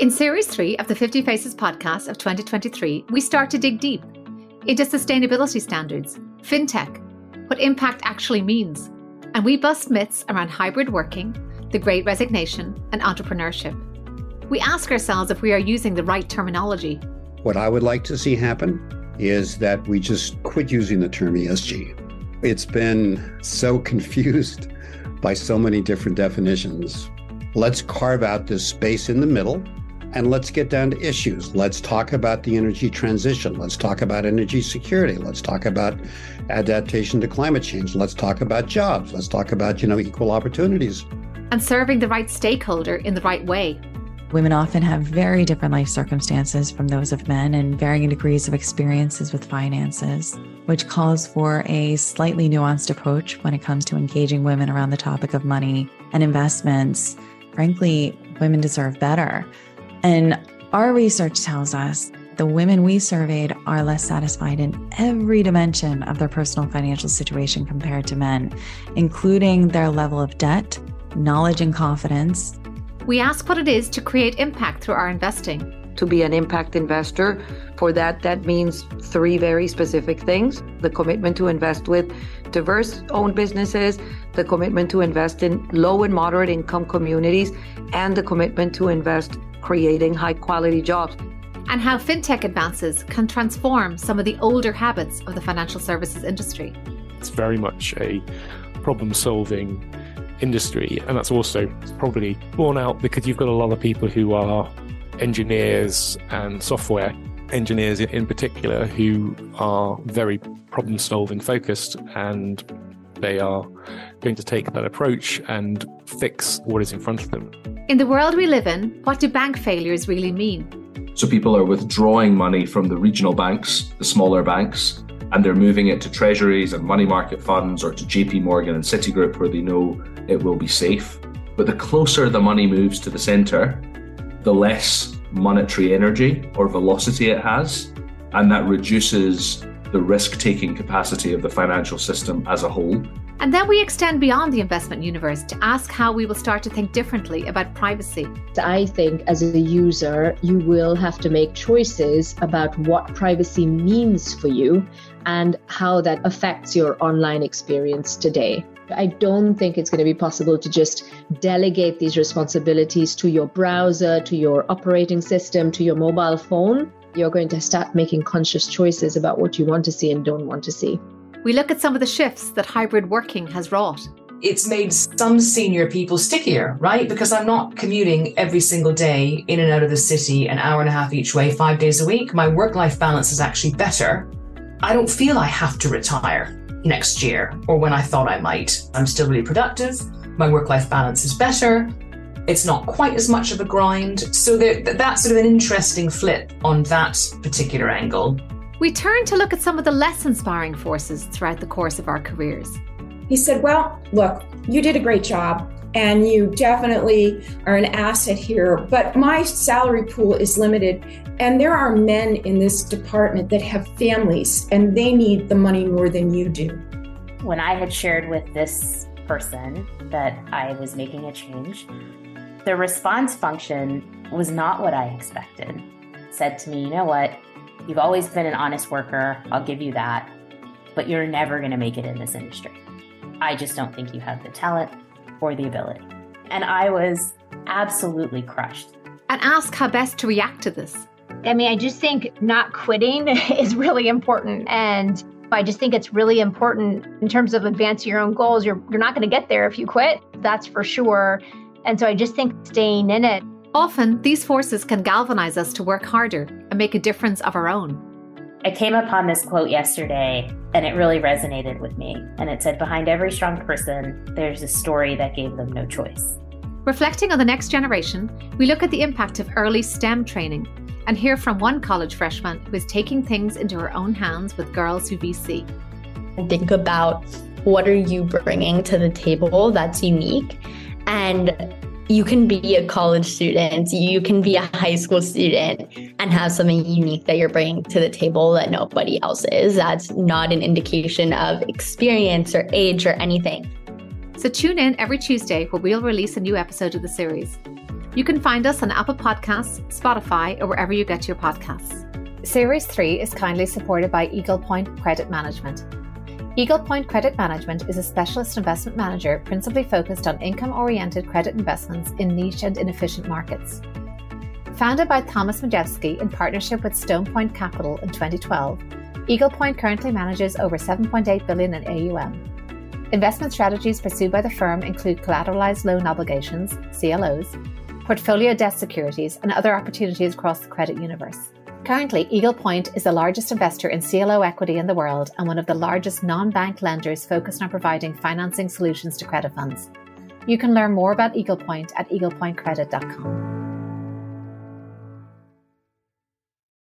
In Series 3 of the 50Faces Podcast of 2023, we start to dig deep into sustainability standards, fintech, what impact actually means, and we bust myths around hybrid working, the Great Resignation, and entrepreneurship. We ask ourselves if we are using the right terminology. What I would like to see happen is that we just quit using the term ESG. It's been so confused by so many different definitions. Let's carve out this space in the middle and let's get down to issues. Let's talk about the energy transition. Let's talk about energy security. Let's talk about adaptation to climate change. Let's talk about jobs. Let's talk about, equal opportunities. And serving the right stakeholder in the right way. Women often have very different life circumstances from those of men and varying degrees of experiences with finances, which calls for a slightly nuanced approach when it comes to engaging women around the topic of money and investments. Frankly, women deserve better. And our research tells us the women we surveyed are less satisfied in every dimension of their personal financial situation compared to men, including their level of debt, knowledge, and confidence. We ask what it is to create impact through our investing. To be an impact investor, for that means three very specific things: the commitment to invest with diverse-owned businesses, the commitment to invest in low and moderate income communities, and the commitment to invest creating high-quality jobs. And how fintech advances can transform some of the older habits of the financial services industry. It's very much a problem-solving industry, and that's also probably borne out because you've got a lot of people who are engineers and software engineers in particular who are very problem-solving focused, and they are going to take that approach and fix what is in front of them. In the world we live in, what do bank failures really mean? So people are withdrawing money from the regional banks, the smaller banks, and they're moving it to treasuries and money market funds or to JP Morgan and Citigroup where they know it will be safe. But the closer the money moves to the center, the less monetary energy or velocity it has, and that reduces the risk-taking capacity of the financial system as a whole. And then we extend beyond the investment universe to ask how we will start to think differently about privacy. I think as a user, you will have to make choices about what privacy means for you and how that affects your online experience today. I don't think it's going to be possible to just delegate these responsibilities to your browser, to your operating system, to your mobile phone. You're going to start making conscious choices about what you want to see and don't want to see. We look at some of the shifts that hybrid working has wrought. It's made some senior people stickier, right? Because I'm not commuting every single day in and out of the city, an hour and a half each way, 5 days a week. My work-life balance is actually better. I don't feel I have to retire next year or when I thought I might. I'm still really productive. My work-life balance is better. It's not quite as much of a grind. So that's sort of an interesting flip on that particular angle. We turn to look at some of the less inspiring forces throughout the course of our careers. He said, well, look, you did a great job and you definitely are an asset here, but my salary pool is limited and there are men in this department that have families and they need the money more than you do. When I had shared with this person that I was making a change, the response function was not what I expected. It said to me, you know what? You've always been an honest worker. I'll give you that, but you're never going to make it in this industry. I just don't think you have the talent or the ability. And I was absolutely crushed. And ask how best to react to this. I just think not quitting is really important. And I just think it's really important in terms of advancing your own goals. You're not going to get there if you quit. That's for sure. And so I just think staying in it. Often, these forces can galvanize us to work harder and make a difference of our own. I came upon this quote yesterday, and it really resonated with me. And it said, behind every strong person, there's a story that gave them no choice. Reflecting on the next generation, we look at the impact of early STEM training and hear from one college freshman who is taking things into her own hands with Girls Who VC. Think about what are you bringing to the table that's unique, and you can be a college student, you can be a high school student and have something unique that you're bringing to the table that nobody else is. That's not an indication of experience or age or anything. So tune in every Tuesday where we'll release a new episode of the series. You can find us on Apple Podcasts, Spotify, or wherever you get your podcasts. Series 3 is kindly supported by Eagle Point Credit Management. Eagle Point Credit Management is a specialist investment manager principally focused on income-oriented credit investments in niche and inefficient markets. Founded by Thomas Majewski in partnership with Stone Point Capital in 2012, Eagle Point currently manages over $7.8 billion in AUM. Investment strategies pursued by the firm include collateralized loan obligations, CLOs, portfolio debt securities, and other opportunities across the credit universe. Currently, Eagle Point is the largest investor in CLO equity in the world and one of the largest non-bank lenders focused on providing financing solutions to credit funds. You can learn more about Eagle Point at eaglepointcredit.com.